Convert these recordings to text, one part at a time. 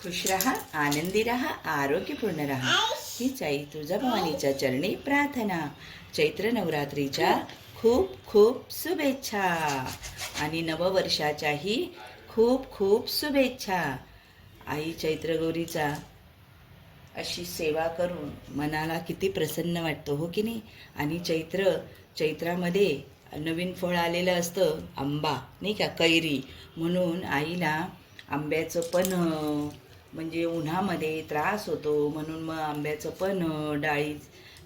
खुश रहा, आनंदी रहा, आरोग्यपूर्ण रहा हीच आई तुळजाभवानीच्या चरणी प्रार्थना. चैत्र नवरात्रीच्या खूप खूप शुभेच्छा आणि नववर्षाच्याही खूप खूप शुभेच्छा. आई चैत्रगौरीचा अशी सेवा करून मनाला किती प्रसन्न वाटतं, हो की नाही. आणि चैत्रामध्ये नवीन फळ आलेलं असतं, आंबा नाही का, कैरी. म्हणून आईला आंब्याचं पण म्हणजे उन्हामध्ये त्रास होतो, म्हणून मग आंब्याचं पण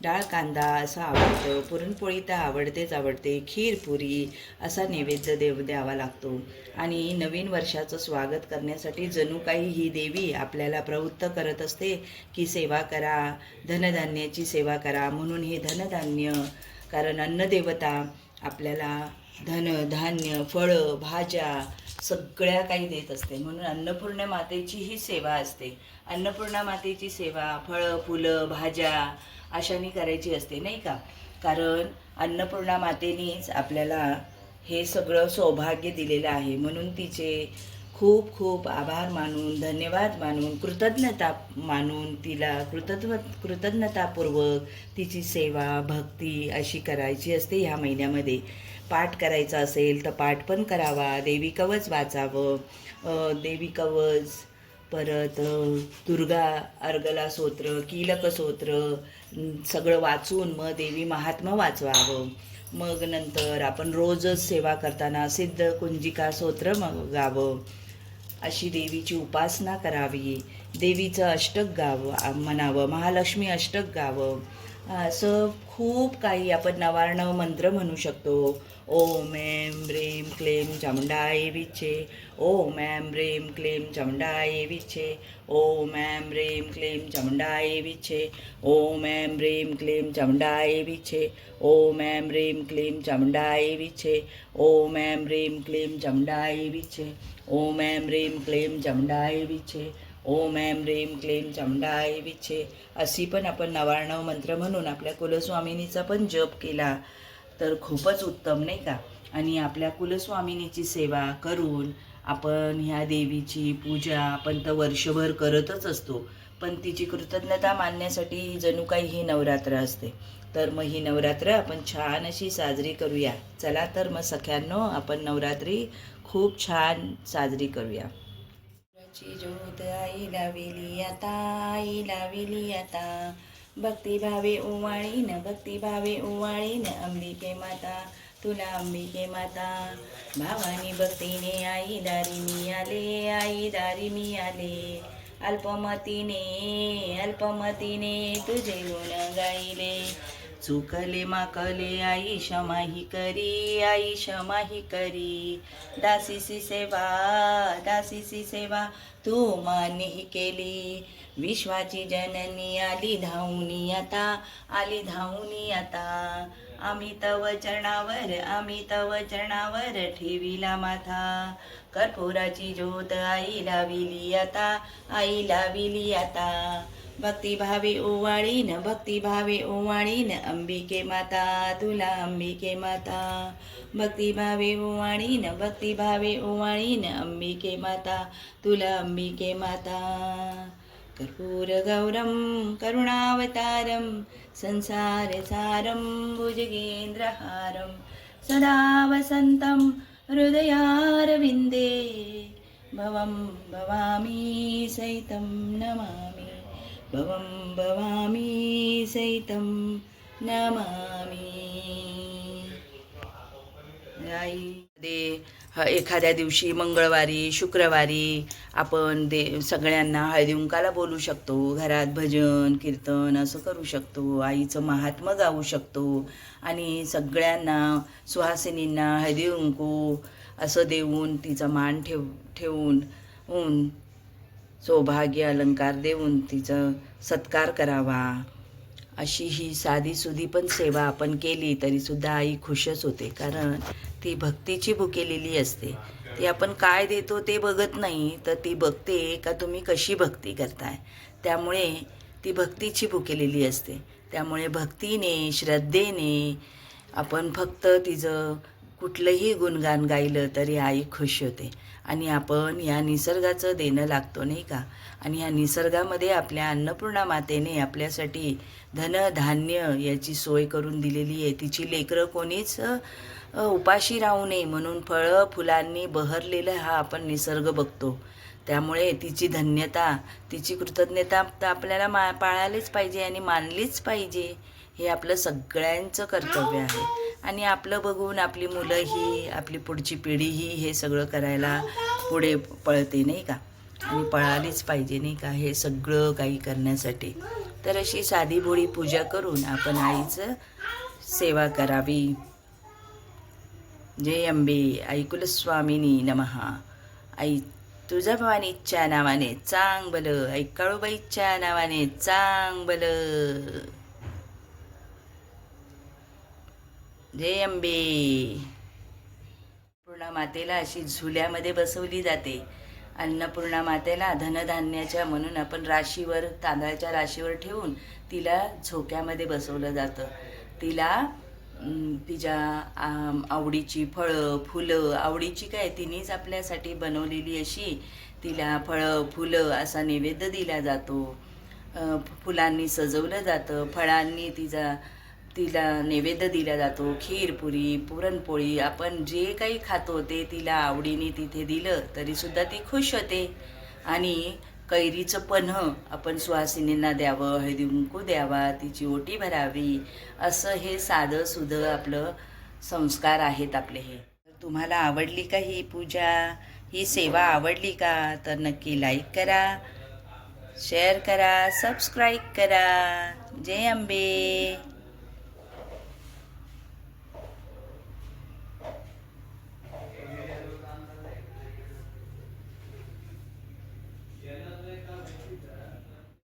डाळ कांदा असं आवडतं. पुरणपोळी तर आवडते, खीरपुरी असा नैवेद्य द्यावा लागतो. आणि नवीन वर्षाचं स्वागत करण्यासाठी जणू काही ही देवी आपल्याला प्रवृत्त करत असते की सेवा करा, धनधान्याची सेवा करा. म्हणून हे धनधान्य, कारण अन्नदेवता आपल्याला धान्य, फळं, भाज्या सगळ्या काही देत असते. म्हणून अन्नपूर्णा मातेची ही सेवा असते. अन्नपूर्णा मातेची सेवा फळं, फुलं, भाज्या अशाने करायची असते, नाही का. कारण अन्नपूर्णा मातेनेच आपल्याला हे सगळं सौभाग्य दिलेलं आहे. म्हणून तिचे खूप खूप आभार मानून, धन्यवाद मानून, कृतज्ञता मानून तिला कृतज्ञतापूर्वक तिची सेवा, भक्ती अशी करायची असते. ह्या महिन्यामध्ये पाठ करायचा असेल तर पाठ पण करावा, देवी कवच वाचावं, देवी कवच, परत दुर्गा अर्गला स्तोत्र, कीलक स्तोत्र सगळं वाचून मग देवी महात्मा वाचवावं. मग नंतर आपण रोजच सेवा करताना सिद्ध कुंजिका स्तोत्र गावं, अशी देवीची उपासना करावी, देवीचं अष्टक म्हणावं, महालक्ष्मी अष्टक गावं. असं खूप काही आपण नवार्णव मंत्र म्हणू शकतो. ओम ऐं ह्रीं क्लीं चामुंडाय विचे, ओम ऐं ह्रीं क्लीं चामुंडाय विचे, ओम ऐं ह्रीं क्लीं चामुंडाय विचे, ओम ऐं ह्रीं क्लीं चामुंडाय विचे, ओम ऐं ह्रीं क्लीं चामुंडाय विचे, ओम ऐं ह्रीं क्लीं चामुंडाय विचे, ओम ऐं ह्रीं क्लीं चामुंडाय विचे, ओम ऐं ह्रीं क्लीं चामुंडाय विचे. अशी पण आपण नवार्णव मंत्र म्हणून आपल्या कुलस्वामिनीचा पण जप केला तर खूपच उत्तम, नाही का. आणि आपल्या कुलस्वामिनीची सेवा करून आपण ह्या देवीची पूजा आपण तर वर्षभर करतच असतो, पण तिची कृतज्ञता मानण्यासाठी जणू काही ही नवरात्र असते. तर मग ही नवरात्र आपण छान अशी साजरी करूया. चला तर मग सख्यांनो, आपण नवरात्री खूप छान साजरी करूया. ज्योत आई लाविली आता, आई लाविली आता, भक्तिभावे उवाळीन अंबिके माता, तुला अंबिके माता. भावानी भक्तीने आई दारी मी आले, अल्पमतीने तुझे गुण गाईले. चुकले माकले आई क्षमाही करी, दासीसी सेवा तू मान्यही केली. विश्वाची जननी आली धावूनी आता, आम्ही तव चरणावर ठेविला माथा. कर्पूराची ज्योत आई लाविली आता, भक्तिभावे ओवाळीन अंबिके माता, तुला अंबिके माता. भक्तिभावे ओवाळीन अंबिके माता, तुला अंबिके माता. कर्पूरगौरं करुणावतारं संसारसारं भुजगेन्द्रहारं सदा वसन्तं हृदयारविन्दे. भवं भवामी सहितं नमामि, एखाद्या दिवशी मंगळवारी, शुक्रवारी आपण सगळ्यांना हळदी कुंकाला बोलू शकतो. घरात भजन कीर्तन असं करू शकतो, आईचं महात्म्य गाऊ शकतो. आणि सगळ्यांना सुहासिनींना हळदी कुंकू असं देऊन तिचा मान ठेवून सौभाग्य अलंकार देऊन तिचा सत्कार करावा. अशी ही साधीसुधी पण सेवा आपण केली तरीसुद्धा आई खुशच होते. कारण ती भक्तीची भुकेलेली असते. ती आपण काय देतो ते बघत नाही, तर ती बघते का तुम्ही कशी भक्ती करताय. त्यामुळे ती भक्तीची भुकेलेली असते. त्यामुळे भक्तीने, श्रद्धेने आपण फक्त तिचं कुठलंही गुणगान गायलं तरी आई खुश होते. आणि आपण या निसर्गाचं देणं लागतो नाही का. आणि या निसर्गामध्ये आपल्या अन्नपूर्णा मातेने आपल्यासाठी धनधान्य याची सोय करून दिलेली आहे. तिची लेकरं कोणीच उपाशी राहू नये म्हणून फळं फुलांनी बहरलेलं हा आपण निसर्ग बघतो. त्यामुळे तिची धन्यता, तिची कृतज्ञता तर आपल्याला पाळायलाच पाहिजे आणि मानलीच पाहिजे. हे आपलं सगळ्यांचं कर्तव्य आहे. आणि आपलं बघून आपली मुलंही, आपली पुढची पिढीही हे सगळं करायला पुढे पळते नाही का. आणि पळालीच पाहिजे नाही का हे सगळं काही करण्यासाठी. तर अशी साधी भोळी पूजा करून आपण आईचं सेवा करावी. जय अंबे आई कुलस्वामिनी नमः. आई तुळजाभवानीच्या नावाने चांग भलं, आई काळूबाईच्या नावाने चांग भलं. जय अंबे. अन्नपूर्णा मातेला अशी झुल्यामध्ये बसवली जाते. अन्नपूर्णा मातेला धनधान्याच्या म्हणून आपण राशीवर, तांदळाच्या राशीवर ठेवून तिला झोक्यामध्ये बसवलं जातं. तिला तिच्या आवडीची फळं फुलं, आवडीची काय तिनेच आपल्यासाठी बनवलेली अशी तिला फळं फुलं असा नैवेद्य दिला जातो. फुलांनी सजवलं जातं, फळांनी तिला नैवेद्य दिला जातो. खीरपुरी, पुरणपोळी, आपण जे काही खातो ते तिला आवडीने तिथे दिलं तरीसुद्धा ती खुश होते. आणि कैरीचं पन्हं आपण सुहासिनींना द्यावं, हळदी कुंकू द्यावा, तिची ओटी भरावी, असं हे साधं सुधं आपलं संस्कार आहेत आपले हे. तुम्हाला आवडली का ही पूजा, ही सेवा आवडली का, तर नक्की लाईक करा, शेअर करा, सबस्क्राईब करा. जय अंबे.